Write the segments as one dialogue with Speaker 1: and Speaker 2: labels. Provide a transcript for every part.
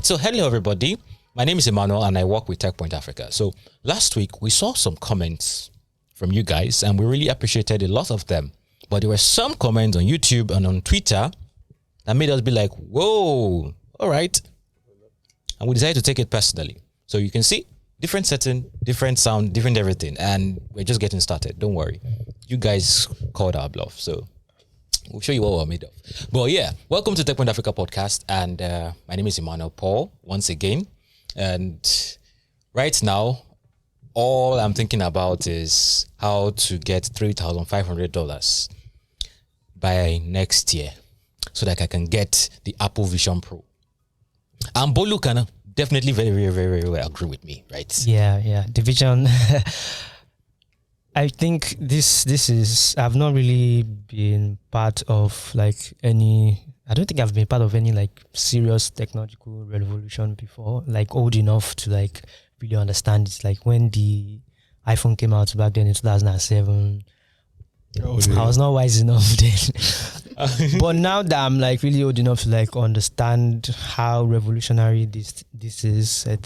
Speaker 1: So hello everybody. My name is Emmanuel and I work with Techpoint Africa. So last week we saw some comments from you guys and we really appreciated a lot of them. But there were some comments on YouTube and on Twitter that made us be like, whoa, all right. And we decided to take it personally. So you can see different setting, different sound, different everything. And we're just getting started. Don't worry. You guys called our bluff. So we'll show you what we're made of. But yeah, welcome to Techpoint Africa Podcast. And my name is Emmanuel Paul once again. And right now, all I'm thinking about is how to get $3,500 by next year so that I can get the Apple Vision Pro. And Bolu can definitely very well agree with me, right?
Speaker 2: Yeah. The Vision. I think this is, I've not really been part of I don't think I've been part of any serious technological revolution before, old enough to really understand it. Like when the iPhone came out back then in 2007, I was not wise enough then. But now that I'm really old enough to understand how revolutionary this is, I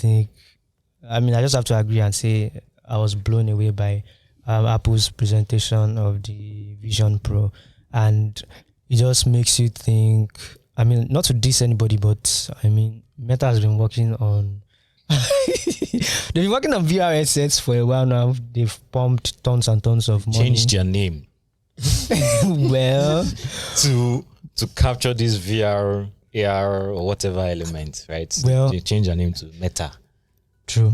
Speaker 2: just have to agree and say I was blown away by Apple's presentation of the Vision Pro, and it just makes you think. Not to diss anybody, but Meta has been working on they've been working on VR headsets for a while now. They've pumped tons and tons of money.
Speaker 1: Changed their name.
Speaker 2: Well,
Speaker 1: to capture this VR, AR, or whatever element, right?
Speaker 2: Well,
Speaker 1: they changed their name to Meta.
Speaker 2: True.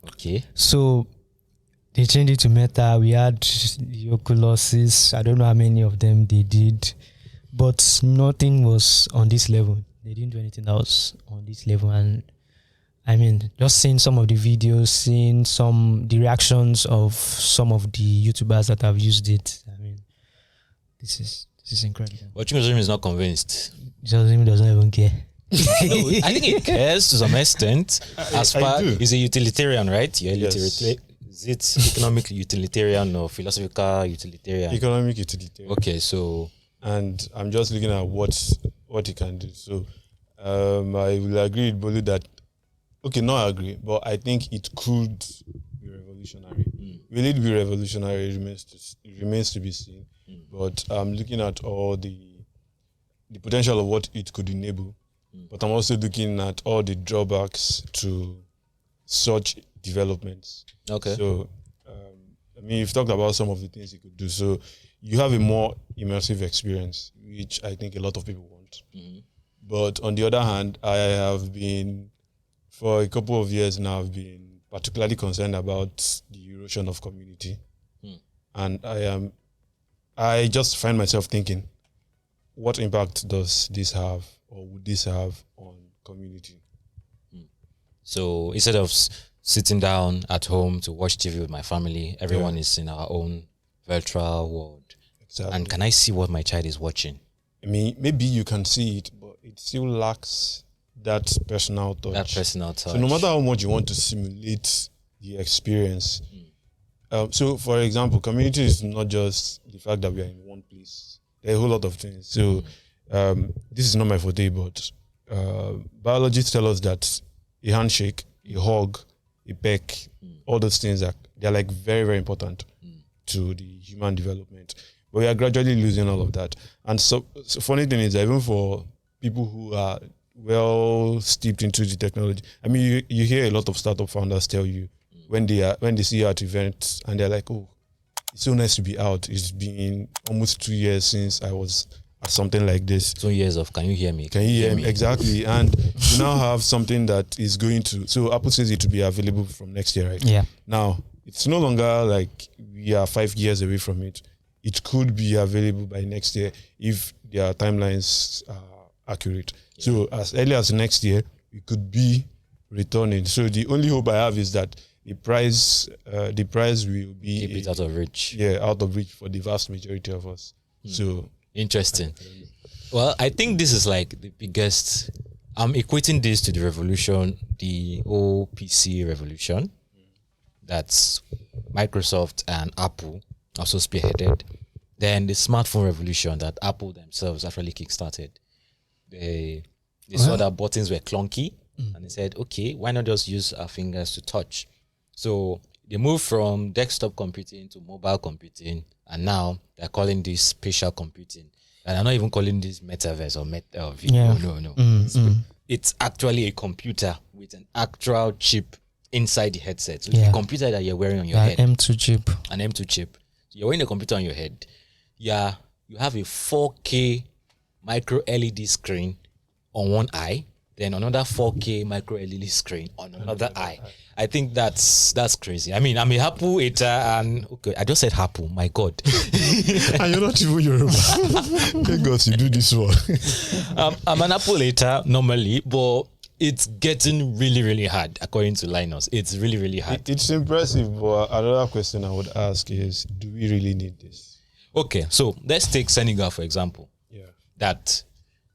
Speaker 1: Okay.
Speaker 2: So they changed it to Meta. We had the Oculuses. I don't know how many of them they did, but nothing was on this level. They didn't do anything that was on this level. And just seeing some of the videos, seeing the reactions of some of the YouTubers that have used it. This is incredible.
Speaker 1: But Chingo is not convinced.
Speaker 2: Joseph doesn't even care.
Speaker 1: No, I think he cares to some extent. As far he's a utilitarian, right?
Speaker 3: Yes.
Speaker 1: Is it economic utilitarian or philosophical utilitarian?
Speaker 3: Economic utilitarian.
Speaker 1: Okay, so
Speaker 3: and I'm just looking at what he can do. So I will agree with Bolu that. Okay, not agree, but I think it could be revolutionary. Will it be revolutionary? It remains to be seen. But I'm looking at all the potential of what it could enable. But I'm also looking at all the drawbacks to such developments.
Speaker 1: okay.
Speaker 3: So, you've talked about some of the things you could do. So, you have a more immersive experience, which I think a lot of people want. But on the other hand, I have been, for a couple of years now, I've been particularly concerned about the erosion of community. And I just find myself thinking, what impact does this have, or would this have on community?
Speaker 1: So instead of sitting down at home to watch TV with my family, everyone is in our own virtual world.
Speaker 3: Exactly.
Speaker 1: And can I see what my child is watching?
Speaker 3: Maybe you can see it, but it still lacks that personal touch. So no matter how much you want to simulate the experience. So for example, community is not just the fact that we are in one place. There are a whole lot of things. So this is not my forte, but biologists tell us that a handshake, a hug, a peck, all those things they're very, very important to the human development. But we are gradually losing all of that. And so funny thing is that even for people who are well steeped into the technology, you hear a lot of startup founders tell you when they see you at events and they're like, oh, it's so nice to be out. It's been almost 2 years since I was at something like this.
Speaker 1: 2 years of can you hear me?
Speaker 3: Can you hear me? Exactly. And you now have something that is going to, so Apple says it will be available from next year, right?
Speaker 2: Yeah.
Speaker 3: Now, it's no longer we are 5 years away from it. It could be available by next year if their timelines are accurate. Yeah. So as early as next year, we could be returning. So the only hope I have is that the price will be
Speaker 1: keep it out of reach.
Speaker 3: Yeah, out of reach for the vast majority of us. So
Speaker 1: interesting. Well, I think this is the biggest. I'm equating this to the revolution, the whole PC revolution. That's Microsoft and Apple also spearheaded. Then the smartphone revolution that Apple themselves actually kickstarted. They saw that buttons were clunky And they said, okay, why not just use our fingers to touch? So they moved from desktop computing to mobile computing, and now they're calling this spatial computing. And I'm not even calling this metaverse or video. No. It's actually a computer with an actual chip inside the headset. So it's a computer that you're wearing on your head.
Speaker 2: M2 chip.
Speaker 1: An M2 chip. So you're wearing a computer on your head. Yeah, you have a 4K micro LED screen on one eye, then another 4K micro LED screen on another eye. I think that's crazy. I mean, I'm a Hapu hater, and okay, I just said Hapu. My God,
Speaker 3: and you're not even Yoruba. Thank God you do this one.
Speaker 1: I'm an Hapu hater normally, but it's getting really, really hard. According to Linus, it's really, really hard.
Speaker 3: It's impressive, but another question I would ask is: do we really need this?
Speaker 1: Okay, so let's take Senegal for example.
Speaker 3: Yeah,
Speaker 1: that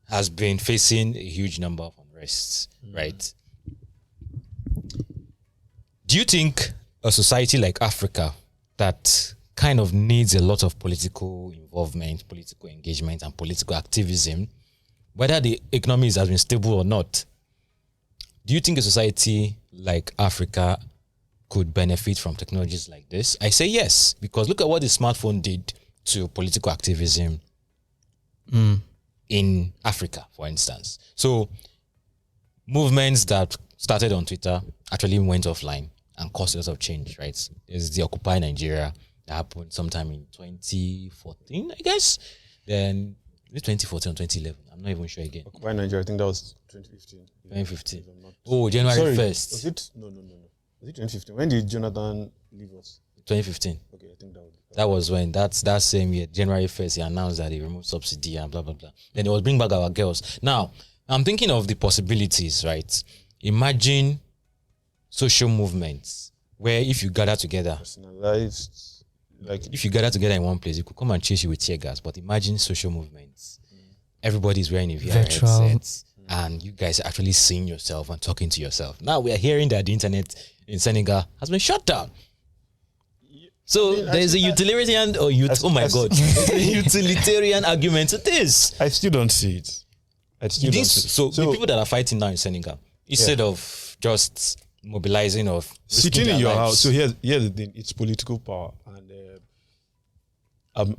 Speaker 1: has been facing a huge number of unrests, right? Do you think a society like Africa that kind of needs a lot of political involvement, political engagement, and political activism, whether the economy has been stable or not, do you think a society like Africa could benefit from technologies like this? I say yes, because look at what the smartphone did to political activism in Africa, for instance. So movements that started on Twitter actually went offline and caused a lot of change, right? There's the Occupy Nigeria that happened sometime in 2014, I guess. Then 2014 or 2011, I'm not even sure again.
Speaker 3: Occupy Nigeria, I think that was 2015.
Speaker 1: 2015. Oh, January 1st.
Speaker 3: Was it? No. Was it 2015? When did Jonathan leave us?
Speaker 1: 2015.
Speaker 3: Okay, I think
Speaker 1: that was when that same year, January 1st, he announced that he removed subsidy and blah, blah, blah. Then it was bring back our girls. Now, I'm thinking of the possibilities, right? Imagine social movements where if you gather together,
Speaker 3: personalized, like
Speaker 1: if you gather together in one place, you could come and chase you with tear gas. But imagine social movements. Everybody's wearing a VR headset, and you guys are actually seeing yourself and talking to yourself. Now we are hearing that the internet in Senegal has been shut down. So there's a utilitarian utilitarian argument to this.
Speaker 3: I still don't see it.
Speaker 1: So the people that are fighting now in Senegal, instead of just mobilizing of
Speaker 3: sitting in your house. So here's the thing: it's political power, and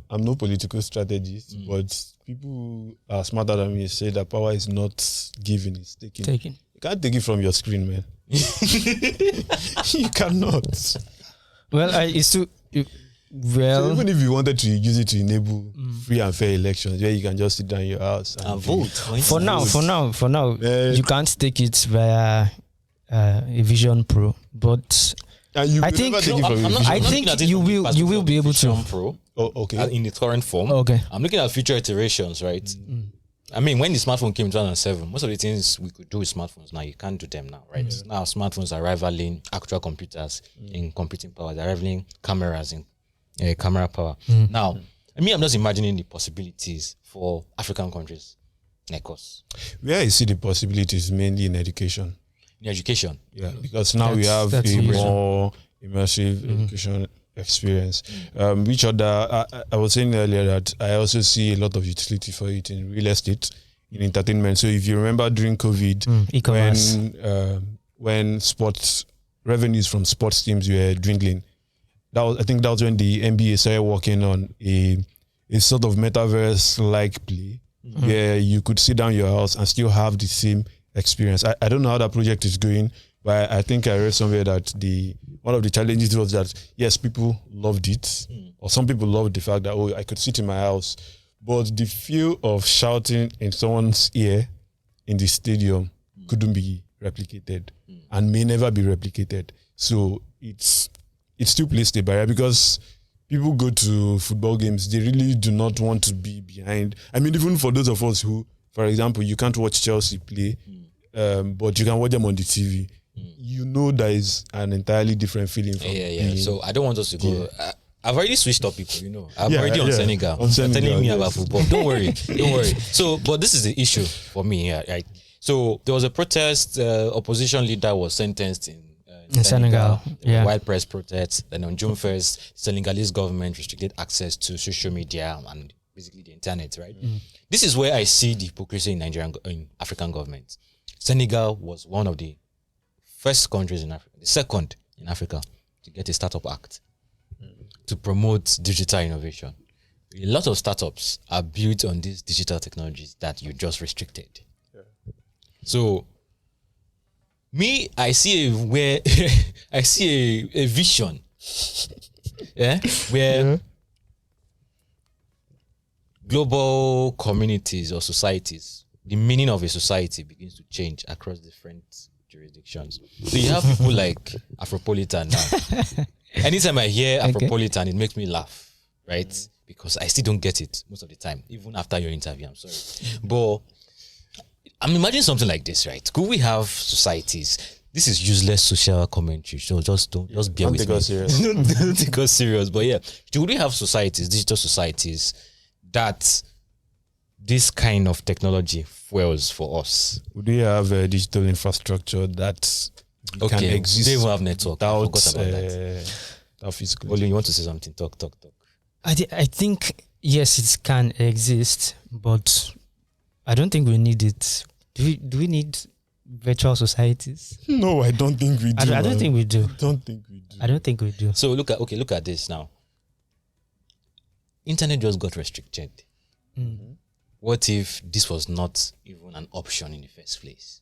Speaker 3: I'm no political strategist, but people who are smarter than me say that power is not given; it's taken. You can't take it from your screen, man. You cannot.
Speaker 2: Well, so
Speaker 3: even if you wanted to use it to enable free and fair elections, where you can just sit down in your house
Speaker 1: and vote.
Speaker 2: For now, you can't take it via a Vision Pro, but I think you will be able to.
Speaker 1: Pro.
Speaker 3: Oh, okay.
Speaker 1: In its current form.
Speaker 2: Okay.
Speaker 1: I'm looking at future iterations, right? I mean, when the smartphone came in 2007, most of the things we could do with smartphones now, you can't do them now, right? Now smartphones are rivaling actual computers in computing power. They're rivaling cameras in camera power. Now, I'm just imagining the possibilities for African countries like us.
Speaker 3: Where I see the possibilities mainly in education.
Speaker 1: In education?
Speaker 3: Yeah, because now we have a more immersive education experience. Which other I was saying earlier that I also see a lot of utility for it in real estate, in entertainment. So if you remember during COVID, when sports revenues from sports teams were dwindling, I think that was when the NBA started working on a sort of metaverse like play where you could sit down in your house and still have the same experience. I don't know how that project is going, but I think I read somewhere that one of the challenges was that, yes, people loved it, or some people loved the fact that, I could sit in my house, but the feel of shouting in someone's ear in the stadium couldn't be replicated and may never be replicated. So it still plays the barrier because people go to football games, they really do not want to be behind. I mean, even for those of us who, for example, you can't watch Chelsea play, but you can watch them on the TV. You know there is an entirely different feeling from
Speaker 1: So I don't want us to go. I've already switched up people, I'm already on Senegal. You're telling me about football. Don't worry. So, but this is the issue for me, right? So there was a protest. Opposition leader was sentenced in
Speaker 2: Senegal.
Speaker 1: Wild press protests. Then on June 1st, Senegalese government restricted access to social media and basically the internet, right? This is where I see the hypocrisy in African governments. Senegal was one of the first countries in Africa, the second in Africa, to get a startup act to promote digital innovation. A lot of startups are built on these digital technologies that you just restricted. Yeah. So, I see a vision, where global communities or societies, the meaning of a society begins to change across different jurisdictions. So you have people like Afropolitan now. Anytime I hear Afropolitan, it makes me laugh, right? Because I still don't get it most of the time, even after your interview. I'm sorry. But I'm imagining something like this, right? Could we have societies? This is useless social commentary, so just bear with me. Don't take us serious. But yeah, should we have societies, digital societies, that this kind of technology fuels for us?
Speaker 3: Would we have a digital infrastructure that can exist?
Speaker 1: They will have network.
Speaker 3: Without,
Speaker 1: I forgot about that.
Speaker 3: Physical.
Speaker 1: Oli, you want to say something? Talk.
Speaker 2: I think yes, it can exist, but I don't think we need it. Do we need virtual societies?
Speaker 3: No, I don't think we do.
Speaker 2: I don't think we do.
Speaker 3: I don't think we do.
Speaker 1: So look at this now. Internet just got restricted.
Speaker 2: Mm-hmm.
Speaker 1: What if this was not even an option in the first place?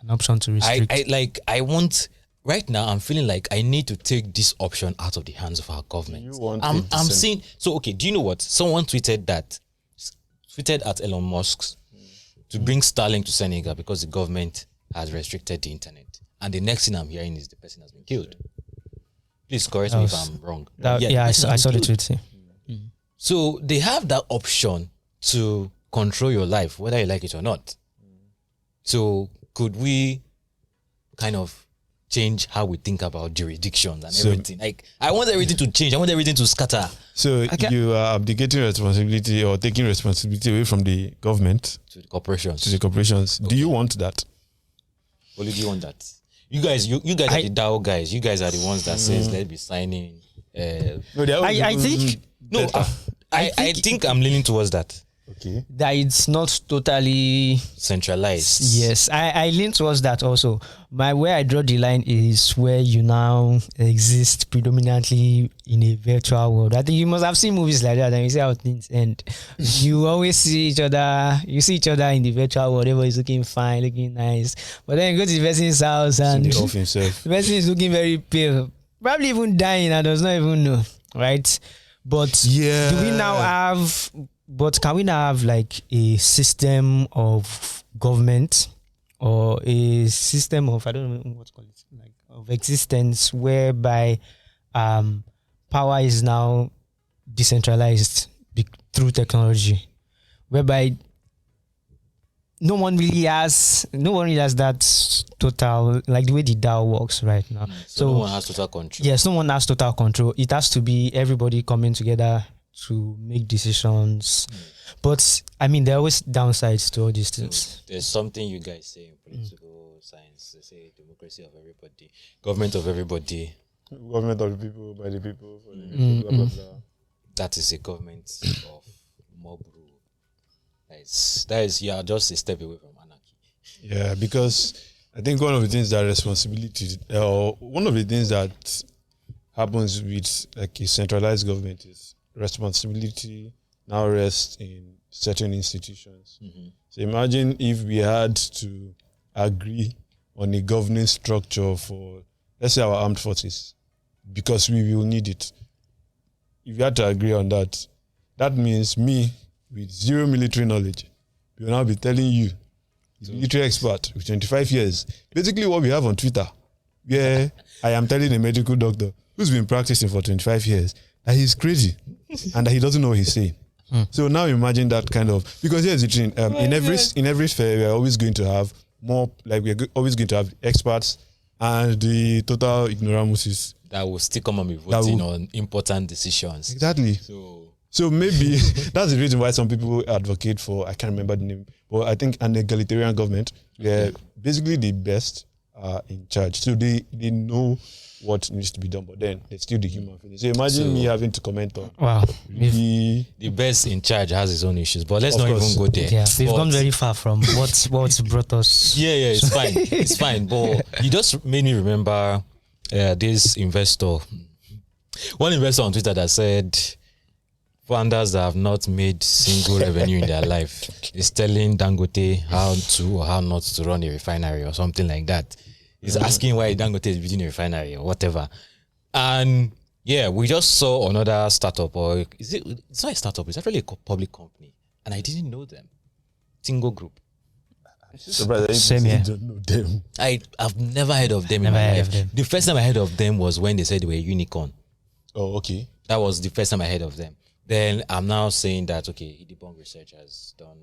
Speaker 2: An option to restrict.
Speaker 1: Right now I'm feeling like I need to take this option out of the hands of our government. I'm seeing. So okay, do you know what? Someone tweeted at Elon Musk to bring Starlink to Senegal because the government has restricted the internet. And the next thing I'm hearing is the person has been killed. Please correct me if I'm wrong.
Speaker 2: I saw the tweet.
Speaker 1: So they have that option to control your life, whether you like it or not. So could we kind of change how we think about jurisdictions and everything? Like, I want everything to change. I want everything to scatter.
Speaker 3: So you are abdicating responsibility or taking responsibility away from the government
Speaker 1: to the corporations.
Speaker 3: Okay. Do you want that?
Speaker 1: Well, do you want that? You guys are the DAO guys. You guys are the ones that says let's be signing. I think I'm leaning towards that.
Speaker 3: Okay.
Speaker 2: That it's not totally
Speaker 1: centralized.
Speaker 2: Yes, I lean towards that also. Where I draw the line is where you now exist predominantly in a virtual world. I think you must have seen movies like that and you see how things end. You always see each other. You see each other in the virtual world. Everybody's looking fine, looking nice. But then you go to the person's house and the person is looking very pale, probably even dying and does not even know, right? But do we now have? But can we now have like a system of government or a system of, I don't know what to call it, like of existence whereby power is now decentralized through technology, whereby no one really has that total, like the way the DAO works right now.
Speaker 1: So no one has total control.
Speaker 2: Yes, no one has total control. It has to be everybody coming together to make decisions. But I mean, there are always downsides to all these things.
Speaker 1: So there's something you guys say in political science. They say democracy of everybody, government of everybody.
Speaker 3: Government of the people, by the people, for the people, blah, blah, blah.
Speaker 1: That is a government of mob rule. That is you are just a step away from anarchy.
Speaker 3: Yeah, because I think one of the things that happens with like a centralized government is responsibility now rests in certain institutions. Mm-hmm. So imagine if we had to agree on a governing structure for, let's say, our armed forces, because we will need it. If we had to agree on that, that means me, with zero military knowledge, will now be telling you, the military expert with 25 years, basically what we have on Twitter, where I am telling a medical doctor who's been practicing for 25 years that he's crazy and that he doesn't know what he's saying. So now imagine that kind of, because here's the thing, in every fair we're always going to have more, like we're always going to have experts and the total ignoramuses
Speaker 1: that will still come and be voting on important decisions.
Speaker 3: Exactly. So maybe that's the reason why some people advocate for, I can't remember the name, but I think an egalitarian government where basically the best are in charge. So they know what needs to be done, but then there's still the human feeling. So imagine me having to comment on.
Speaker 2: Wow.
Speaker 1: The best in charge has his own issues, but let's not even go there.
Speaker 2: Yeah, we've gone very far from what brought us.
Speaker 1: Yeah, it's fine. It's fine. But you just made me remember this investor. One investor on Twitter that said founders that have not made single revenue in their life is telling Dangote how to or how not to run a refinery or something like that. He's asking why Dangote is building a refinery or whatever. And yeah, we just saw another startup, or it's not a startup, it's actually a public company. And I didn't know them. Tingo Group.
Speaker 2: Same here.
Speaker 3: Don't know them.
Speaker 1: I've never heard of them in my life. The first time I heard of them was when they said they were a unicorn.
Speaker 3: Oh, okay.
Speaker 1: That was the first time I heard of them. Then I'm now saying that, okay, Idibong Research has done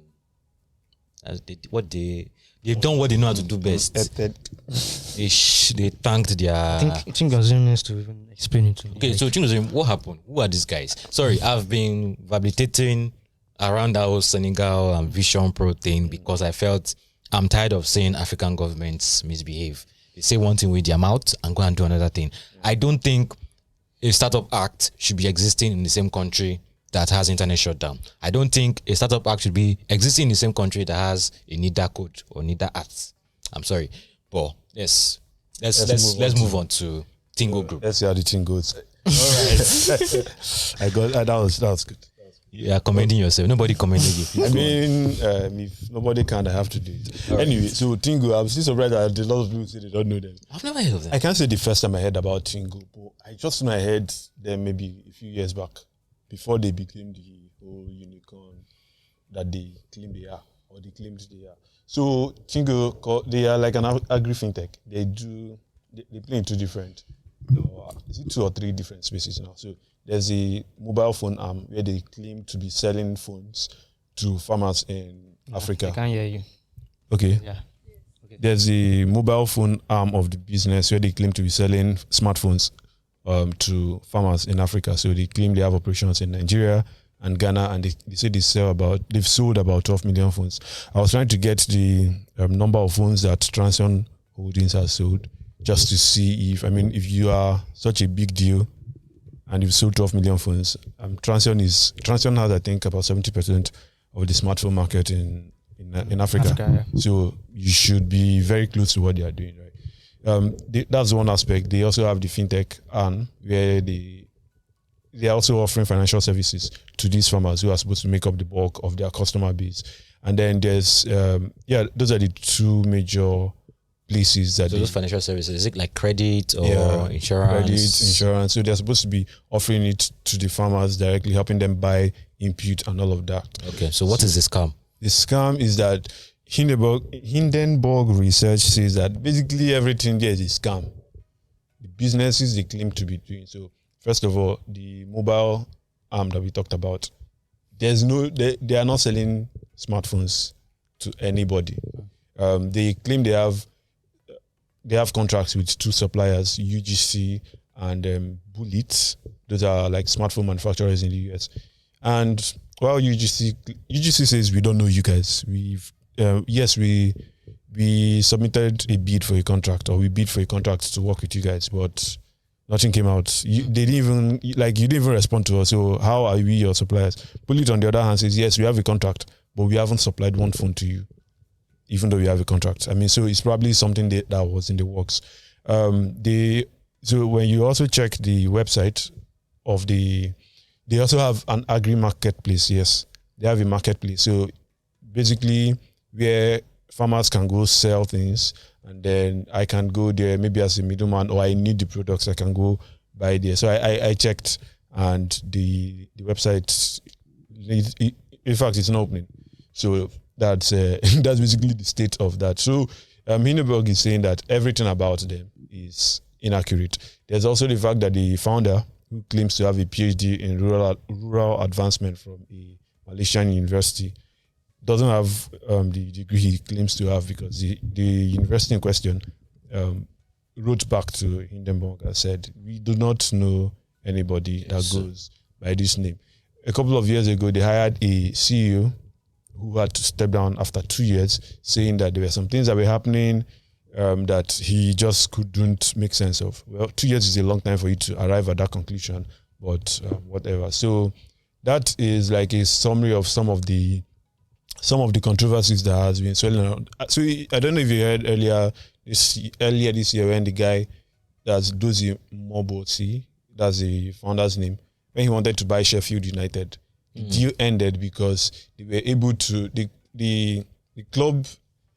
Speaker 1: they've done what they know how to do best. They thanked their.
Speaker 2: I think Tingo needs to even explain it to me.
Speaker 1: Okay, so Tingo, what happened? Who are these guys? Sorry, I've been validating around that whole Senegal and Vision Pro thing because I felt I'm tired of seeing African governments misbehave. They say one thing with their mouth and go and do another thing. I don't think a startup act should be existing in the same country that has internet shutdown. I don't think a startup act should be existing in the same country that has a NIDA code or NIDA act. I'm sorry, but let's move on to Tingo Group.
Speaker 3: Let's see how the thing goes. All right, I got that was good.
Speaker 1: Yeah, commending yourself. Nobody commended you.
Speaker 3: I mean, if nobody can, I have to do it. All anyway, so Tingo, I'm still surprised that a lot of people say they don't know them.
Speaker 1: I've never heard of them.
Speaker 3: I can't say the first time I heard about Tingo, but I just know I heard them maybe a few years back, before they became the whole unicorn that they claim they are, or they claimed they are. So Tingo, they are like an agri-fintech. They play in two different, is it 2 or 3 different spaces now? So there's a mobile phone arm where they claim to be selling phones to farmers in Africa.
Speaker 2: I can't hear you.
Speaker 3: Okay.
Speaker 2: Yeah. Okay.
Speaker 3: There's a mobile phone arm of the business where they claim to be selling smartphones to farmers in Africa. So they claim they have operations in Nigeria and Ghana, and they say they've sold about 12 million phones. I was trying to get the number of phones that Transion Holdings has sold, just to see if you are such a big deal and you've sold 12 million phones. Transion has, I think, about 70% of the smartphone market in Africa.
Speaker 2: Yeah.
Speaker 3: So you should be very close to what they are doing, right? That's one aspect. They also have the fintech arm where they are also offering financial services to these farmers who are supposed to make up the bulk of their customer base. And then there's those are the 2 major places that
Speaker 1: those financial services, is it like credit or insurance?
Speaker 3: Credit, insurance. So they're supposed to be offering it to the farmers directly, helping them buy input and all of that.
Speaker 1: Okay, so what is the scam?
Speaker 3: The scam is that Hindenburg Research says that basically everything there is a scam. The businesses they claim to be doing. So first of all, the mobile arm that we talked about, they are not selling smartphones to anybody. They claim they have contracts with 2 suppliers, UGC and Bullet. Those are like smartphone manufacturers in the US. And while UGC says we don't know you guys, we submitted a bid for a contract, or we bid for a contract to work with you guys, but nothing came out. You didn't even respond to us. So how are we your suppliers? Bullet on the other hand says, yes, we have a contract, but we haven't supplied one phone to you, even though we have a contract. So it's probably something that was in the works. So when you also check the website of they also have an agri marketplace. Yes, they have a marketplace. So basically, where farmers can go sell things, and then I can go there maybe as a middleman, or I need the products, I can go buy there. So I checked, and the website, in fact, it's not opening. So that's basically the state of that. So Hindenburg is saying that everything about them is inaccurate. There's also the fact that the founder, who claims to have a PhD in rural advancement from a Malaysian university, doesn't have the degree he claims to have, because the university in question wrote back to Hindenburg and said, we do not know anybody that goes by this name. A couple of years ago, they hired a CEO who had to step down after 2 years, saying that there were some things that were happening that he just couldn't make sense of. Well, 2 years is a long time for you to arrive at that conclusion, but whatever. So that is like a summary of some of the controversies that has been swirling around. So I don't know if you heard earlier this year when the guy that's Dozie Mobotsi, that's the founder's name, when he wanted to buy Sheffield United, the deal ended because they were able to the club.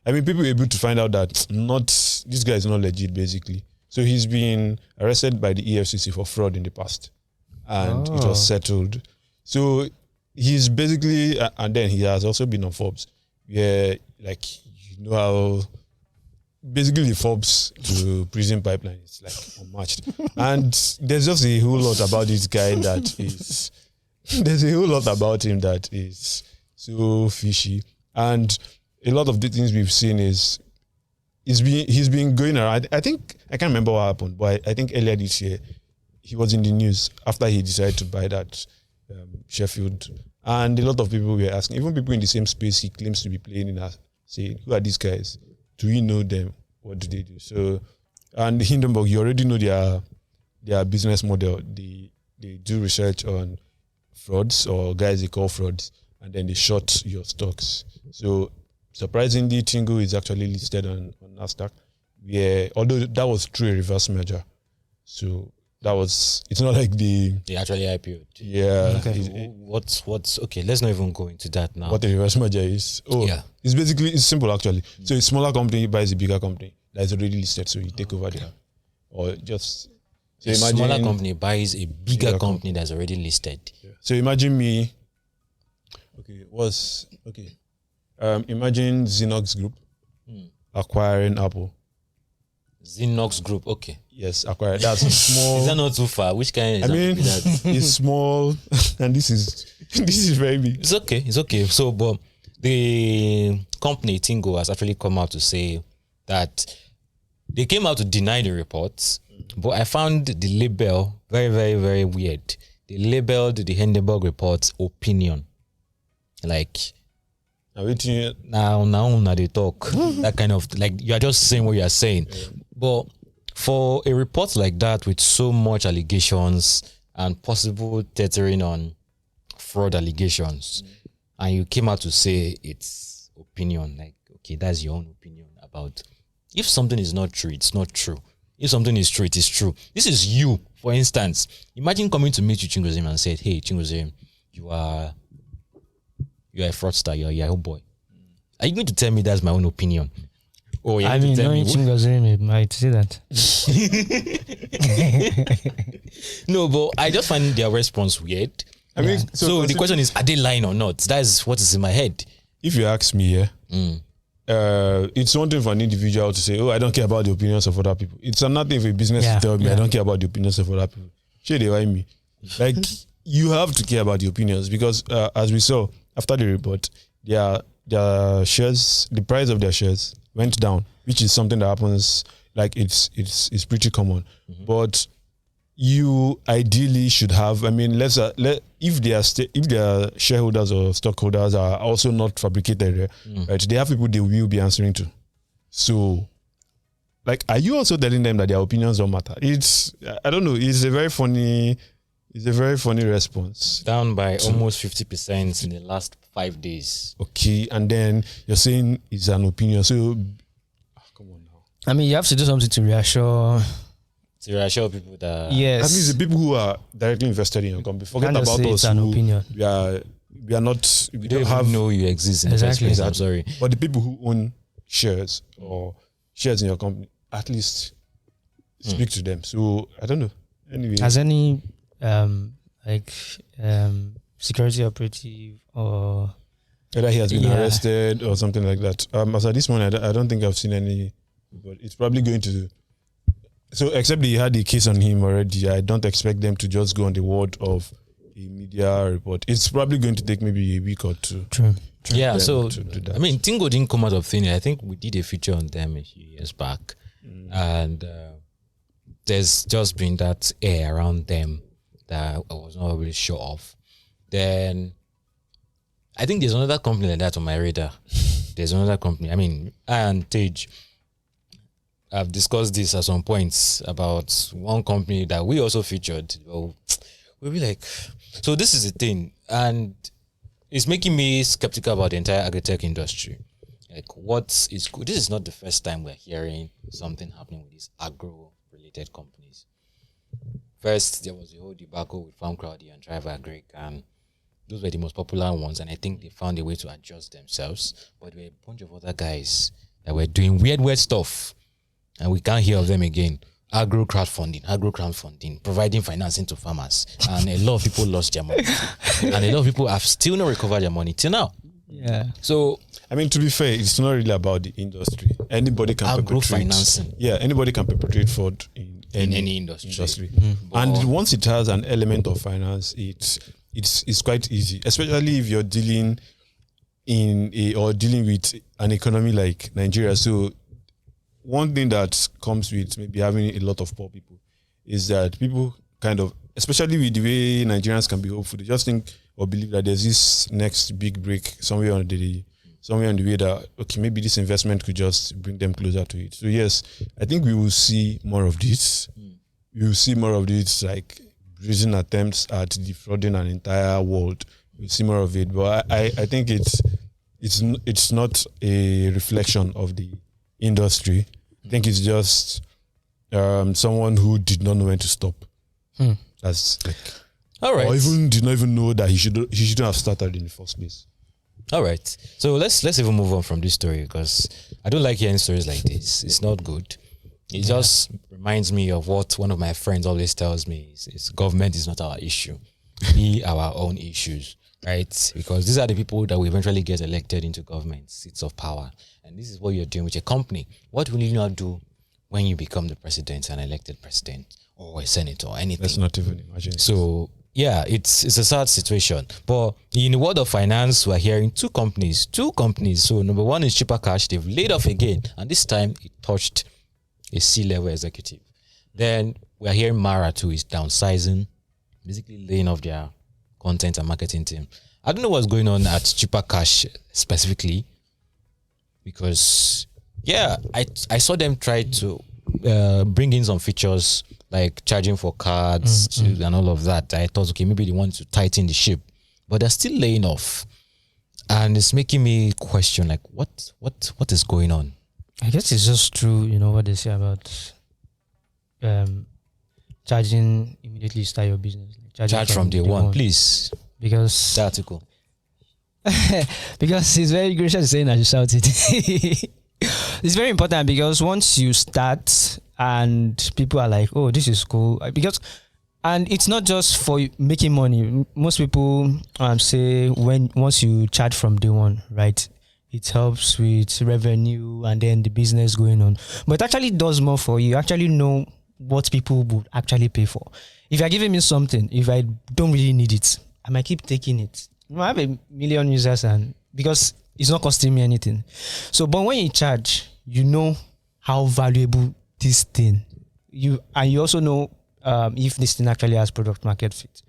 Speaker 3: I mean, people were able to find out that this guy is not legit, basically. So he's been arrested by the EFCC for fraud in the past, and it was settled. So he's basically, and then he has also been on Forbes. Yeah, like, you know how basically the Forbes to prison pipeline is like unmatched. And there's just a whole lot about this guy there's a whole lot about him that is so fishy. And a lot of the things we've seen he's been going around. I think, I can't remember what happened, but I think earlier this year, he was in the news after he decided to buy that Sheffield. And a lot of people were asking, even people in the same space he claims to be playing in, saying, who are these guys? Do we know them? What do they do? So, and Hindenburg, you already know their business model. They do research on frauds, or guys they call frauds, and then they short your stocks. So surprisingly, Tingo is actually listed on Nasdaq. Yeah, although that was through a reverse merger. So it's not like they
Speaker 1: actually IPO'd.
Speaker 3: Yeah.
Speaker 1: Okay. What's okay, let's not even go into that now.
Speaker 3: What a reverse merger is. It's simple actually. So a smaller company buys a bigger company that is already listed, so you take over there. Or just
Speaker 1: so a smaller company buys a bigger company that's already listed.
Speaker 3: Yeah. So imagine me. Imagine Xenox Group acquiring Apple.
Speaker 1: Xenox Group, okay.
Speaker 3: Yes, acquired. That's small.
Speaker 1: Is that not too far? Which kind?
Speaker 3: It's small, and this is very big.
Speaker 1: It's okay. So, but the company Tingo has actually come out to say that they came out to deny the reports, but I found the label very, very, very weird. They labeled the Hindenburg reports opinion, like. Now they talk that kind of, like, you are just saying what you are saying. But for a report like that with so much allegations and possible tethering on fraud allegations, and you came out to say it's opinion, like, okay, that's your own opinion about, if something is not true, it's not true. If something is true, it is true. This is you, for instance. Imagine coming to meet you, Chingozim, and said, hey, Chingozim, you are a fraudster, you're a Yahoo boy. Are you going to tell me that's my own opinion?
Speaker 2: Oh, yeah. I mean, knowing Chingozim might say that.
Speaker 1: No, but I just find their response weird.
Speaker 3: I mean,
Speaker 1: so the question is, are they lying or not? That's what is in my head.
Speaker 3: If you ask me, it's one thing for an individual to say, oh, I don't care about the opinions of other people. It's another thing for a business to tell me, I don't care about the opinions of other people. Shey they why me? Like, you have to care about the opinions, because as we saw after the report, their shares, the price of their shares went down, which is something that happens, like, it's pretty common. But you ideally should have, I mean, if their shareholders or stockholders are also not fabricated, right? They have people they will be answering to. So, like, are you also telling them that their opinions don't matter? I don't know. It's a very funny response.
Speaker 1: Down by almost 50% in the last 5 days.
Speaker 3: Okay, and then you're saying it's an opinion. So, come on now.
Speaker 2: I mean, you have to do something to reassure
Speaker 1: people that.
Speaker 2: Yes.
Speaker 3: At least the people who are directly invested in your company. Forget about us.
Speaker 2: It's an opinion.
Speaker 3: We are not.
Speaker 1: We don't have know you exist in the first place. I'm sorry.
Speaker 3: But the people who own shares or shares in your company, at least speak to them. So I don't know. Anyway,
Speaker 2: has any security operative or
Speaker 3: whether he has been arrested or something like that? As at this moment, I don't think I've seen any. But it's probably going to. So, except they had a case on him already, I don't expect them to just go on the word of a media report. It's probably going to take maybe a week or two.
Speaker 2: True.
Speaker 1: Yeah, so, I mean, Tingo didn't come out of thin air. I think we did a feature on them a few years back. And there's just been that air around them that I was not really sure of. Then, I think there's another company like that on my radar. There's another company. I mean, and Tej. I've discussed this at some points about one company that we also featured. We'll be like, so this is the thing, and it's making me skeptical about the entire agri-tech industry. Like, what is good? This is not the first time we're hearing something happening with these agro-related companies. First, there was the whole debacle with Farm Crowdy and Driver Agric, and those were the most popular ones, and I think they found a way to adjust themselves. But there were a bunch of other guys that were doing weird stuff, and we can't hear of them again. Agro crowdfunding, providing financing to farmers, and a lot of people lost their money, and a lot of people have still not recovered their money till now.
Speaker 2: Yeah.
Speaker 1: So,
Speaker 3: I mean, to be fair, it's not really about the industry. Anybody can
Speaker 1: agro financing.
Speaker 3: Yeah, anybody can perpetrate fraud in any industry. And once it has an element of finance, it's quite easy, especially if you're dealing with an economy like Nigeria. So one thing that comes with maybe having a lot of poor people is that people kind of, especially with the way Nigerians can be hopeful, they just think or believe that there's this next big break somewhere on the way that, okay, maybe this investment could just bring them closer to it. So yes, I think we will see more of this. We will see more of this, like brazen attempts at defrauding an entire world. We'll see more of it. But I think it's not a reflection of the industry. I think it's just someone who did not know when to stop. That's like,
Speaker 1: all right,
Speaker 3: or even did not even know that he shouldn't have started in the first place.
Speaker 1: All right, so let's even move on from this story, because I don't like hearing stories like this. It's not good. It just reminds me of what one of my friends always tells me: is government is not our issue, be our own issues, right? Because these are the people that will eventually get elected into government seats of power, and this is what you're doing with a company. What will you not do when you become the president, an elected president, or a senator, or anything?
Speaker 3: Let's not even imagine.
Speaker 1: So yeah, it's a sad situation. But in the world of finance, we're hearing two companies. So number one is Cheaper Cash. They've laid off again, and this time it touched a C-level executive. Then we're hearing Mara too is downsizing, basically laying off their content and marketing team. I don't know what's going on at Cheaper Cash specifically, because I saw them try to bring in some features like charging for cards and all of that. I thought, okay, maybe they want to tighten the ship, but they're still laying off, and it's making me question, like, what is going on?
Speaker 2: I guess it's just true, what they say about charging immediately start your business.
Speaker 1: Charge from day one, please.
Speaker 2: Because
Speaker 1: the article.
Speaker 2: Because it's very gracious saying I should shout it. It's very important, because once you start and people are like, oh, this is cool, and it's not just for making money. Most people say once you charge from day one, right, it helps with revenue and then the business going on. But it actually does more for you. You actually know what people would actually pay for. If you're giving me something, if I don't really need it, I might keep taking it. I have 1 million users, and because it's not costing me anything. So, but when you charge, you know how valuable this thing. You also know if this thing actually has product market fit.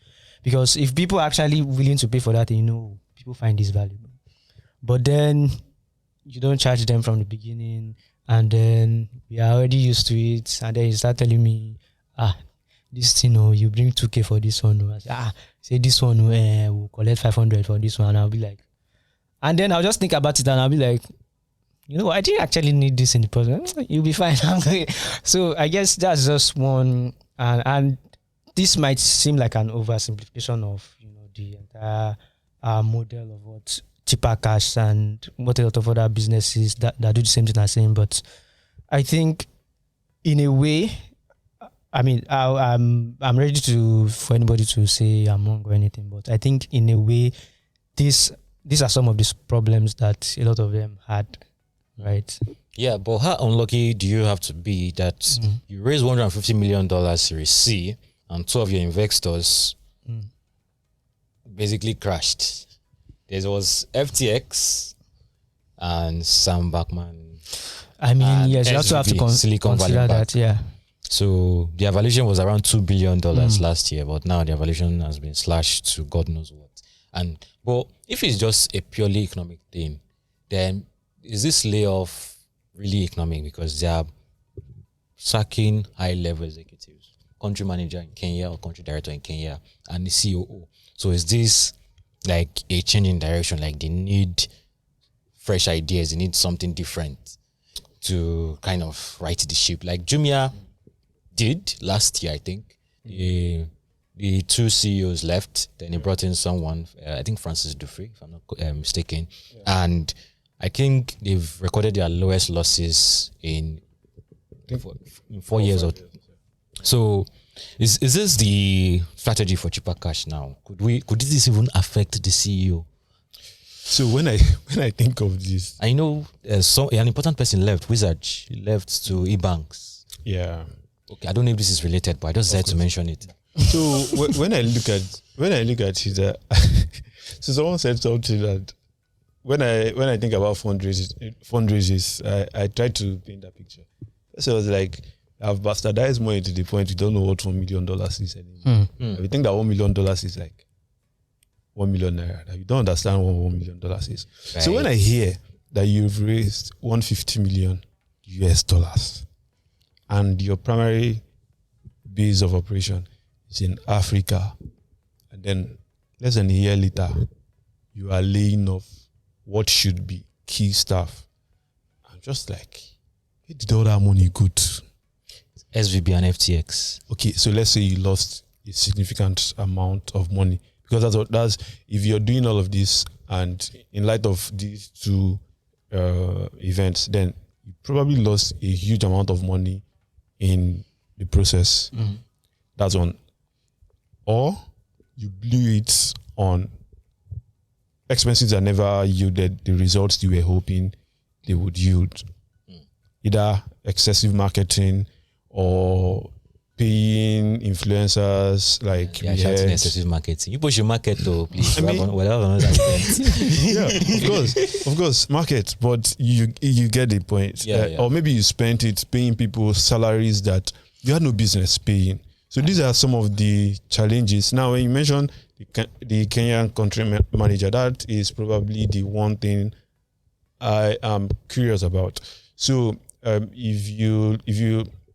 Speaker 2: Because if people are actually willing to pay for that, people find this valuable. But then you don't charge them from the beginning, and then we are already used to it, and then you start telling me, this thing, you bring 2K for this one. I say this one, we'll collect 500 for this one. And I'll be like, and then I'll just think about it, and I'll be like, I didn't actually need this in the process. You'll be fine. So I guess that's just one, and this might seem like an oversimplification of the entire model of what Cheaper Cash and what a lot of other businesses that do the same thing are saying. But I think in a way, I mean, I'm ready for anybody to say I'm wrong or anything, but I think in a way, these are some of these problems that a lot of them had, right?
Speaker 1: Yeah, but how unlucky do you have to be that you raise $150 million Series C and two of your investors basically crashed? There was FTX and Sam Bankman.
Speaker 2: I mean, yes, you also have to
Speaker 1: Silicon Valley
Speaker 2: consider
Speaker 1: Bank.
Speaker 2: that, yeah.
Speaker 1: So the valuation was around $2 billion last year, but now the valuation has been slashed to God knows what. But if it's just a purely economic thing, then is this layoff really economic? Because they are sacking high-level executives, country manager in Kenya or country director in Kenya, and the COO. So is this like a change in direction? Like they need fresh ideas, they need something different to kind of right the ship. Like Jumia did last year, I think. The two CEOs left, then he brought in someone, I think Francis Dufresne, if I'm not mistaken. Yeah. And I think they've recorded their lowest losses in 4 years. So is this the strategy for cheaper cash now? Could this even affect the CEO?
Speaker 3: So when I think of this,
Speaker 1: I know an important person left, Wizard. He left to eBanks.
Speaker 3: Yeah.
Speaker 1: Okay, I don't know if this is related, but I just had to mention it.
Speaker 3: So when I look at it, so someone said something that when I think about fundraisers, I try to paint that picture. So I was like, I've bastardized money to the point you don't know what $1 million is anymore. You think that $1 million is like 1 million naira. You don't understand what $1 million is. Right. So when I hear that you've raised $150 million and your primary base of operation is in Africa, and then less than a year later, you are laying off what should be key staff. I'm just like, where did all that money go to?
Speaker 1: SVB and FTX.
Speaker 3: Okay, so let's say you lost a significant amount of money, because that's if you're doing all of this, and in light of these two events, then you probably lost a huge amount of money in the process. Mm-hmm. That's one. Or you blew it on expenses that never yielded the results you were hoping they would yield. Either excessive marketing or paying influencers like
Speaker 1: shouting excessive marketing. You push your market though, please.
Speaker 3: Of course, market, but you get the point. Or maybe you spent it paying people salaries that you had no business paying. So these are some of the challenges. Now, when you mention the Kenyan country manager, that is probably the one thing I am curious about. So if you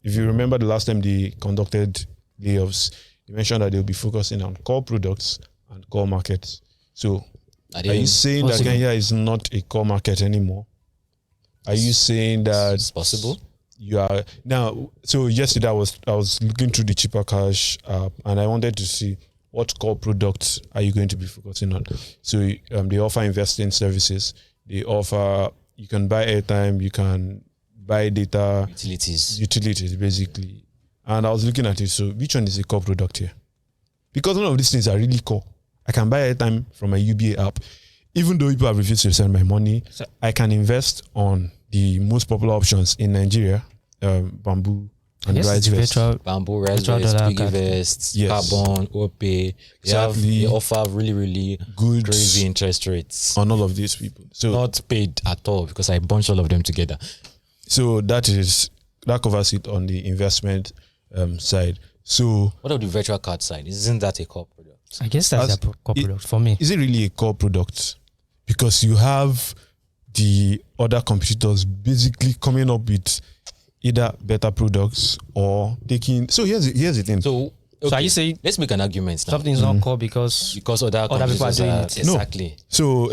Speaker 3: remember the last time they conducted layoffs, you mentioned that they'll be focusing on core products and core markets. So are you saying that Kenya is not a core market anymore? Are you saying that
Speaker 1: it's possible?
Speaker 3: You are now. So yesterday I was looking through the cheaper cash app, and I wanted to see what core products are you going to be focusing on. So they offer investing services. They offer, you can buy airtime, you can buy data, utilities basically. And I was looking at it. So which one is a core product here? Because none of these things are really core. I can buy airtime from my UBA app, even though people have refused to send my money. I can invest on the most popular options in Nigeria, Bamboo and RiseVest.
Speaker 1: Bamboo, RiseVest, PiggyVest, Carbon, OPay.
Speaker 3: Exactly.
Speaker 1: They offer really, really good, crazy interest rates
Speaker 3: on all of these people. So
Speaker 1: not paid at all, because I bunched all of them together.
Speaker 3: So that covers it on the investment side. So
Speaker 1: what about the virtual card side? Isn't that a core product?
Speaker 2: I guess that's a core product for me.
Speaker 3: Is it really a core product? Because you have the other competitors basically coming up with either better products or taking. So here's the thing.
Speaker 1: So are you saying, let's make an argument now.
Speaker 2: Something's not core because
Speaker 1: other people are doing it? Exactly.
Speaker 3: No. So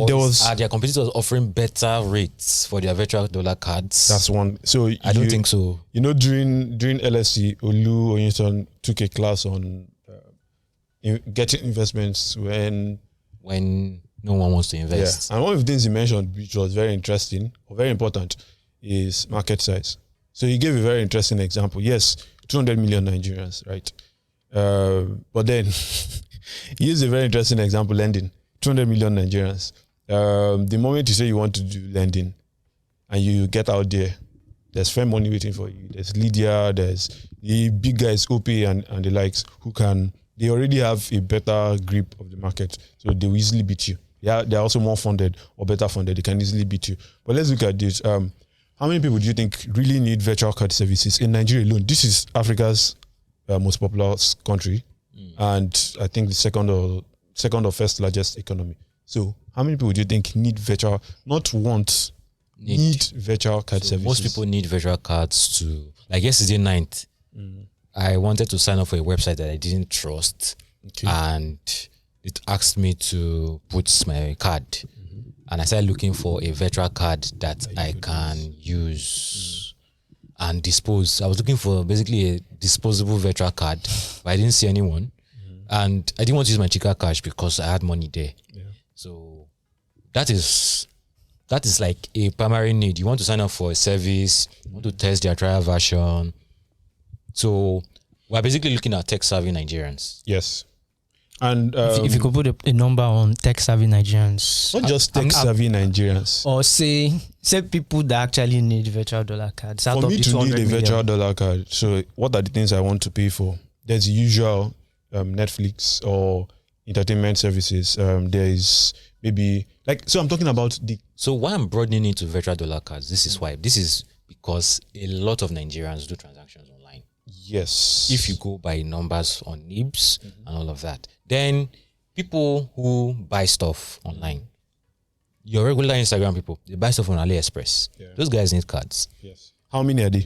Speaker 3: there was.
Speaker 1: Are their competitors offering better rates for their virtual dollar cards?
Speaker 3: That's one. So
Speaker 1: I don't think so.
Speaker 3: You know, during LSE, Olu Onyeton took a class on getting investments when
Speaker 1: no one wants to invest.
Speaker 3: Yeah. And one of the things he mentioned, which was very interesting or very important, is market size. So he gave a very interesting example. Yes, 200 million Nigerians, right? But then he used a very interesting example, lending. 200 million Nigerians. The moment you say you want to do lending and you get out there, there's fair money waiting for you. There's Lydia, there's the big guys, OPay and the likes, they already have a better grip of the market. So they will easily beat you. Yeah, they're also more funded or better funded. They can easily beat you. But let's look at this. How many people do you think really need virtual card services in Nigeria alone? This is Africa's most populous country, and I think the second or first largest economy. So how many people do you think need virtual, not want, need virtual card services.
Speaker 1: Most people need virtual cards to, like yesterday night, I wanted to sign up for a website that I didn't trust, and it asked me to put my card, and I started looking for a virtual card that I can use and dispose. I was looking for basically a disposable virtual card, but I didn't see anyone, and I didn't want to use my Chika cash because I had money there. So that is like a primary need. You want to sign up for a service, you want to test their trial version. So we're basically looking at tech-savvy Nigerians.
Speaker 3: Yes. And
Speaker 2: if you could put a number on tech-savvy Nigerians.
Speaker 3: Not just tech-savvy Nigerians.
Speaker 2: Or say people that actually need virtual dollar cards.
Speaker 3: For me to need a virtual dollar card, so what are the things I want to pay for? There's the usual Netflix or entertainment services. There is maybe, so I'm talking about the...
Speaker 1: So why I'm broadening into virtual dollar cards, this is why. This is because a lot of Nigerians do transactions online.
Speaker 3: Yes.
Speaker 1: If you go by numbers on NIBS and all of that. Then people who buy stuff online, your regular Instagram people, they buy stuff on AliExpress. Those guys need cards.
Speaker 3: Yes. How many are they?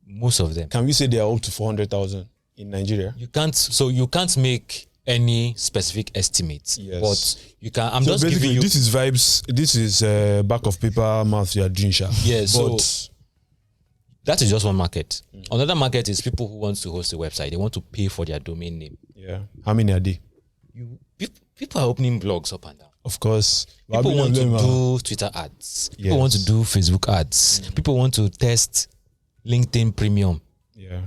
Speaker 1: Most of them.
Speaker 3: Can we say they are up to 400,000 in Nigeria?
Speaker 1: You can't make any specific estimates.
Speaker 3: Yes.
Speaker 1: But you can, I'm
Speaker 3: so
Speaker 1: just
Speaker 3: basically
Speaker 1: giving you...
Speaker 3: This is vibes, this is back of paper math you are doing, sha.
Speaker 1: Yeah, so that is just one market. Another market is people who want to host a website. They want to pay for their domain name.
Speaker 3: Yeah. How many are they?
Speaker 1: People are opening blogs up and down.
Speaker 3: Of course.
Speaker 1: People want to do Twitter ads. People want to do Facebook ads. People want to test LinkedIn Premium.
Speaker 3: Yeah.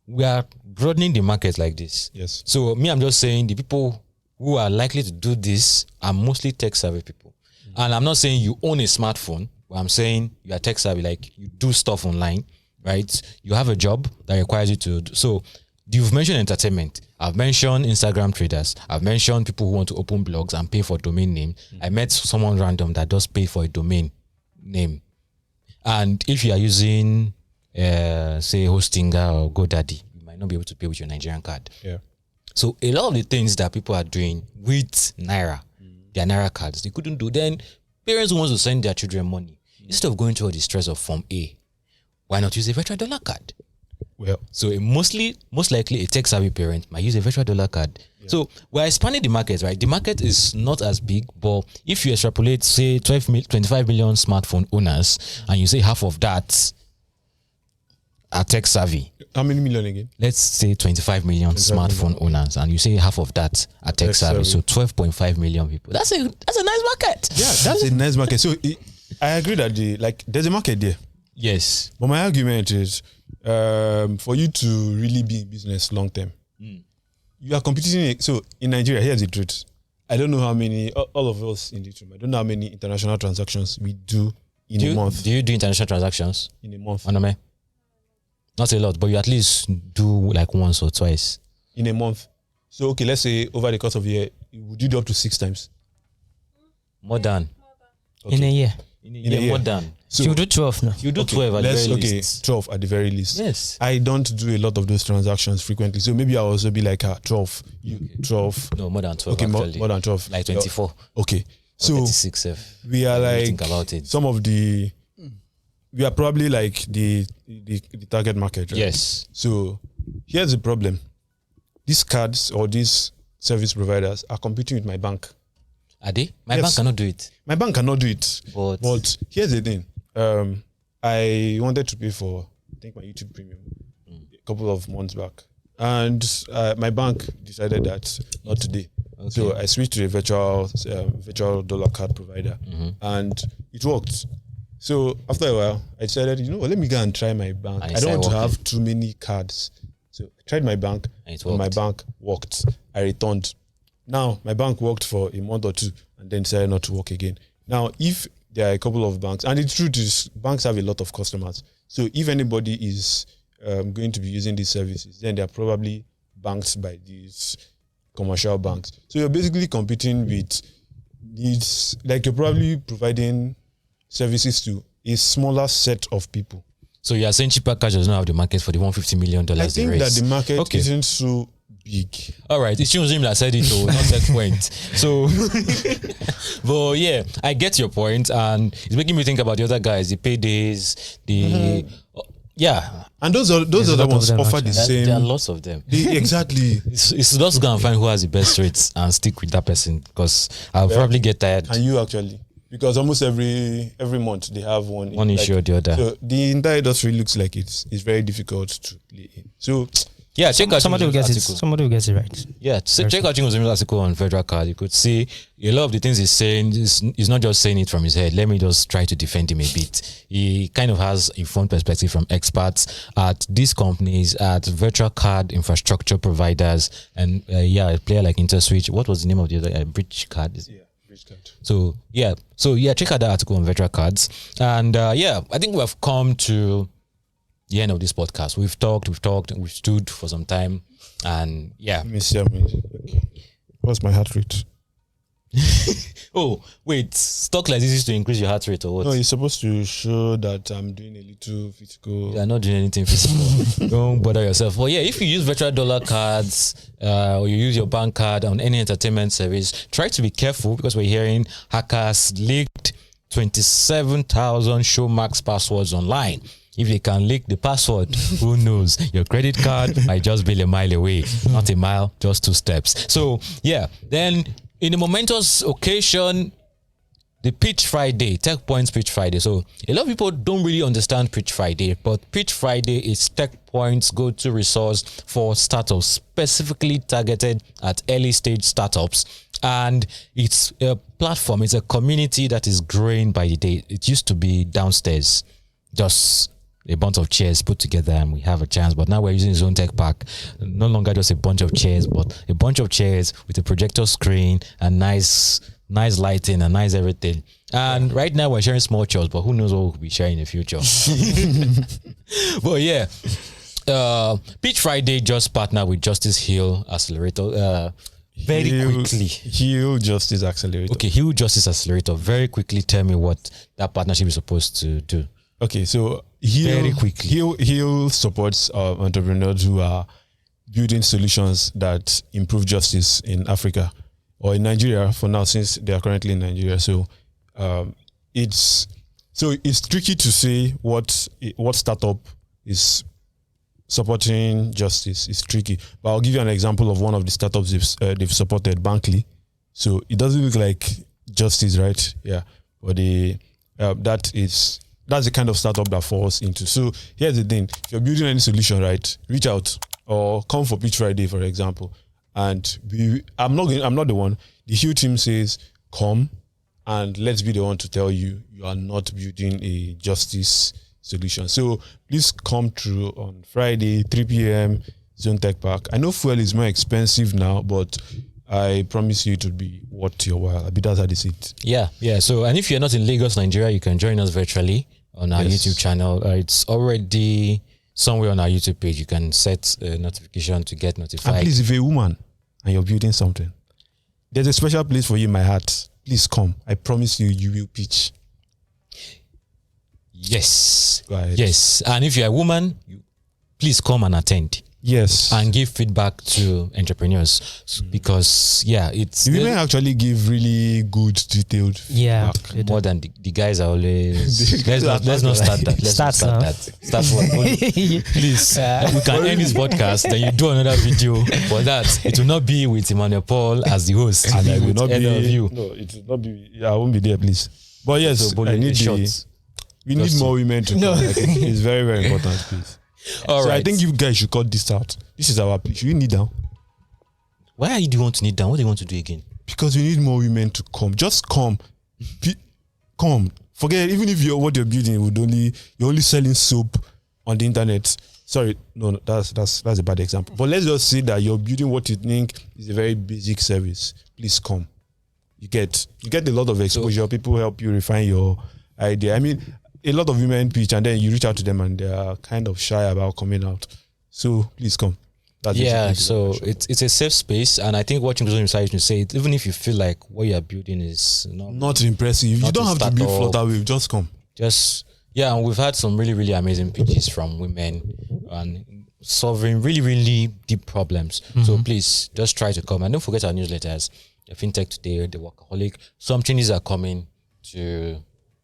Speaker 1: We are broadening the market like this.
Speaker 3: Yes.
Speaker 1: So me, I'm just saying the people who are likely to do this are mostly tech-savvy people. And I'm not saying you own a smartphone. But I'm saying you are tech-savvy, like you do stuff online, right? You have a job that requires you to do. So you've mentioned entertainment. I've mentioned Instagram traders. I've mentioned people who want to open blogs and pay for domain name. I met someone random that does pay for a domain name. And if you are using, say, Hostinga or GoDaddy, you might not be able to pay with your Nigerian card.
Speaker 3: Yeah.
Speaker 1: So a lot of the things that people are doing with Naira, their Naira cards, they couldn't do. Then parents who want to send their children money, instead of going through all the stress of Form A, why not use a virtual dollar card?
Speaker 3: Well,
Speaker 1: so most likely a tech-savvy parent might use a virtual dollar card. Yeah. So we're expanding the market, right? The market is not as big, but if you extrapolate, say 25 million smartphone owners, and you say half of that are tech-savvy.
Speaker 3: How many million again?
Speaker 1: Let's say 25 million smartphone owners, and you say half of that are tech-savvy. So 12.5 million people. That's a nice market.
Speaker 3: Yeah, that's a nice market. So I agree that there's a market there.
Speaker 1: Yes.
Speaker 3: But my argument is, for you to really be in business long term, you are competing. So in Nigeria, here's the truth. I don't know how many, all of us in this room, I don't know how many international transactions we do in a month.
Speaker 1: Do you do international transactions?
Speaker 3: In a month.
Speaker 1: Anome? Not a lot, but you at least do like once or twice.
Speaker 3: In a month. So, okay, let's say over the course of a year, would you do up to 6 times?
Speaker 1: More than.
Speaker 2: Okay. In a year.
Speaker 1: In a year, more than.
Speaker 2: So you do 12 now.
Speaker 1: You do 12 at the very least.
Speaker 3: 12 at the very least.
Speaker 1: Yes.
Speaker 3: I don't do a lot of those transactions frequently. So maybe I'll also be like 12. 12.
Speaker 1: No, more than 12
Speaker 3: okay,
Speaker 1: actually.
Speaker 3: More than 12.
Speaker 1: Like 24.
Speaker 3: Okay. So
Speaker 1: 36
Speaker 3: we are like,
Speaker 1: think about it.
Speaker 3: Some of the, we are probably like the target market, right?
Speaker 1: Yes.
Speaker 3: So here's the problem. These cards or these service providers are competing with my bank.
Speaker 1: Are they? My bank cannot do it.
Speaker 3: My bank cannot do it. But here's the thing. I wanted to pay for, I think, my YouTube Premium a couple of months back. And my bank decided that not today. Okay. So I switched to a virtual dollar card provider. And it worked. So after a while, I decided, let me go and try my bank. I don't want to have too many cards. So I tried my bank, and my bank worked. I returned. Now, my bank worked for a month or two and then decided not to work again. Now, if there are a couple of banks, and the truth is, banks have a lot of customers. So if anybody is going to be using these services, then they are probably banked by these commercial banks. So you're basically competing with needs, like you're probably providing services to a smaller set of people.
Speaker 1: So you are saying cheaper cash does not have the market for the $150 million.
Speaker 3: I think that the market isn't so big.
Speaker 1: All right, it's him that said it, though, not Techpoint. So, but yeah, I get your point, and it's making me think about the other guys, the paydays, the yeah,
Speaker 3: and those other ones offer the same.
Speaker 1: There are lots of them.
Speaker 3: Exactly.
Speaker 1: It's just go and find who has the best rates and stick with that person, because I'll probably get tired.
Speaker 3: And you actually, because almost every month they have one
Speaker 1: issue or the other.
Speaker 3: So the entire industry looks like it's very difficult to play in. So
Speaker 1: yeah, check out
Speaker 2: somebody will get it. Somebody will get it right.
Speaker 1: Yeah, check out Tingo's article on Federal Card. You could see a lot of the things he's saying. He's not just saying it from his head. Let me just try to defend him a bit. He kind of has informed perspective from experts at these companies, at virtual card infrastructure providers, and a player like InterSwitch. What was the name of the other? Bridge Card.
Speaker 3: Bridge Card.
Speaker 1: So check out that article on virtual cards. And I think we have come to the end of this podcast. We've talked, we've stood for some time, and
Speaker 3: Let me see. Okay. What's my heart rate?
Speaker 1: Oh, wait, stock like this is to increase your heart rate or what?
Speaker 3: No, it's supposed to show that I'm doing a little physical.
Speaker 1: You're not doing anything physical. Don't bother yourself. Well, if you use virtual dollar cards or you use your bank card on any entertainment service, try to be careful, because we're hearing hackers leaked 27,000 Showmax passwords online. If they can leak the password, who knows? Your credit card might just be a mile away. Not a mile, just 2 steps. So, then in a momentous occasion, the Pitch Friday, Techpoint's Pitch Friday. So, a lot of people don't really understand Pitch Friday, but Pitch Friday is Techpoint's go-to resource for startups, specifically targeted at early-stage startups. And it's a platform, it's a community that is growing by the day. It used to be downstairs, just a bunch of chairs put together and we have a chance, but now we're using his own tech pack. No longer just a bunch of chairs, but a bunch of chairs with a projector screen and nice lighting and nice everything. And right now we're sharing small chairs, but who knows what we'll be sharing in the future. But Pitch Friday just partnered with Justice Hill Accelerator quickly.
Speaker 3: Hill Justice Accelerator.
Speaker 1: Okay, Hill Justice Accelerator. Very quickly, tell me what that partnership is supposed to do.
Speaker 3: Okay, so Hill supports entrepreneurs who are building solutions that improve justice in Africa or in Nigeria for now, since they are currently in Nigeria. So it's tricky to say what startup is supporting justice. It's tricky, but I'll give you an example of one of the startups they've supported, Bankly. So it doesn't look like justice, right? Yeah, but that's the kind of startup that falls into. So here's the thing: if you're building any solution, right, reach out or come for Pitch Friday, for example. And I'm not the one. The Hill team says, come and let's be the one to tell you are not building a justice solution. So please come through on Friday, 3 p.m. Zone Tech Park. I know fuel is more expensive now, but I promise you it will be worth your while. That's how they see it.
Speaker 1: Yeah. So, and if you're not in Lagos, Nigeria, you can join us virtually on our YouTube channel. It's already somewhere on our YouTube page. You can set a notification to get notified.
Speaker 3: And please, if you're a woman and you're building something, there's a special place for you in my heart. Please come. I promise you will pitch.
Speaker 1: Yes.
Speaker 3: Go ahead.
Speaker 1: Yes. And if you're a woman, please come and attend.
Speaker 3: Yes.
Speaker 1: And give feedback to entrepreneurs, because it's
Speaker 3: women actually give really good detailed feedback.
Speaker 1: More than the guys are always. let's not start that. Let's not start that. Start what? Please. We can end this podcast, then you do another video. For that, it will not be with Emmanuel Paul as the host.
Speaker 3: And I will not be
Speaker 1: you.
Speaker 3: No, it will not be. I won't be there, please. But yes,
Speaker 1: so,
Speaker 3: I need we need more women to come. It's very, very important, please.
Speaker 1: All right.
Speaker 3: I think you guys should cut this out. This is our place. Should we kneel down?
Speaker 1: Why do you want to kneel down? What do you want to do again?
Speaker 3: Because we need more women to come. Just come. Come. Forget, even if what you're building you're only selling soap on the internet. Sorry, no, that's a bad example. But let's just say that you're building what you think is a very basic service. Please come. You get a lot of exposure. People help you refine your idea. I mean, a lot of women pitch and then you reach out to them and they are kind of shy about coming out. So please come.
Speaker 1: So it's a safe space, and I think what you're trying to say, even if you feel like what you're building is
Speaker 3: not impressive, you don't have to be Flutterwave. Just come.
Speaker 1: And we've had some really, really amazing pitches from women, and solving really, really deep problems. So please just try to come. And don't forget our newsletters, the FinTech Today, the Workaholic. Some changes are coming to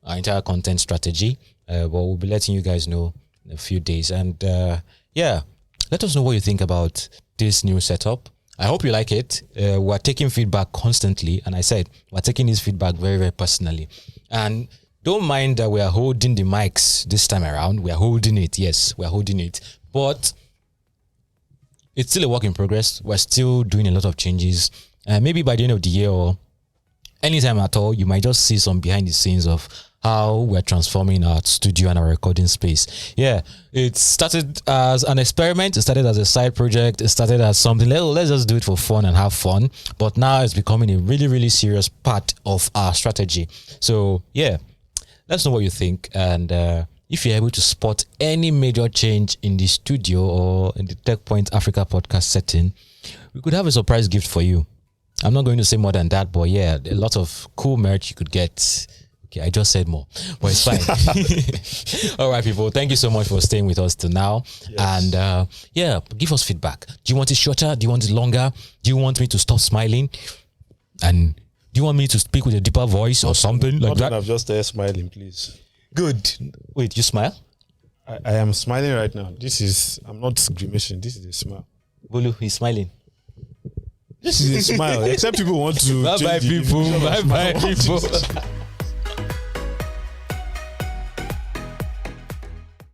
Speaker 1: our entire content strategy. But we'll be letting you guys know in a few days. And let us know what you think about this new setup. I hope you like it. We're taking feedback constantly. And I said, we're taking this feedback very, very personally. And don't mind that we are holding the mics this time around. We are holding it. Yes, we are holding it. But it's still a work in progress. We're still doing a lot of changes. Maybe by the end of the year or anytime at all, you might just see some behind the scenes of how we're transforming our studio and our recording space. Yeah, it started as an experiment. It started as a side project. It started as something, let's just do it for fun and have fun. But now it's becoming a really, really serious part of our strategy. So yeah, let us know what you think. And if you're able to spot any major change in the studio or in the Techpoint Africa podcast setting, we could have a surprise gift for you. I'm not going to say more than that, but yeah, a lot of cool merch you could get. Okay, I just said more, but it's fine. All right, people, thank you so much for staying with us till now. Yes. And give us feedback. Do you want it shorter? Do you want it longer? Do you want me to stop smiling? And do you want me to speak with a deeper voice or something like that?
Speaker 3: I've just started smiling, please.
Speaker 1: Good. Wait, you smile?
Speaker 3: I am smiling right now. I'm not grimacing. This is a smile.
Speaker 1: Bulu, he's smiling.
Speaker 3: This is a smile. Except people want to.
Speaker 1: Bye bye, people. Bye bye, people.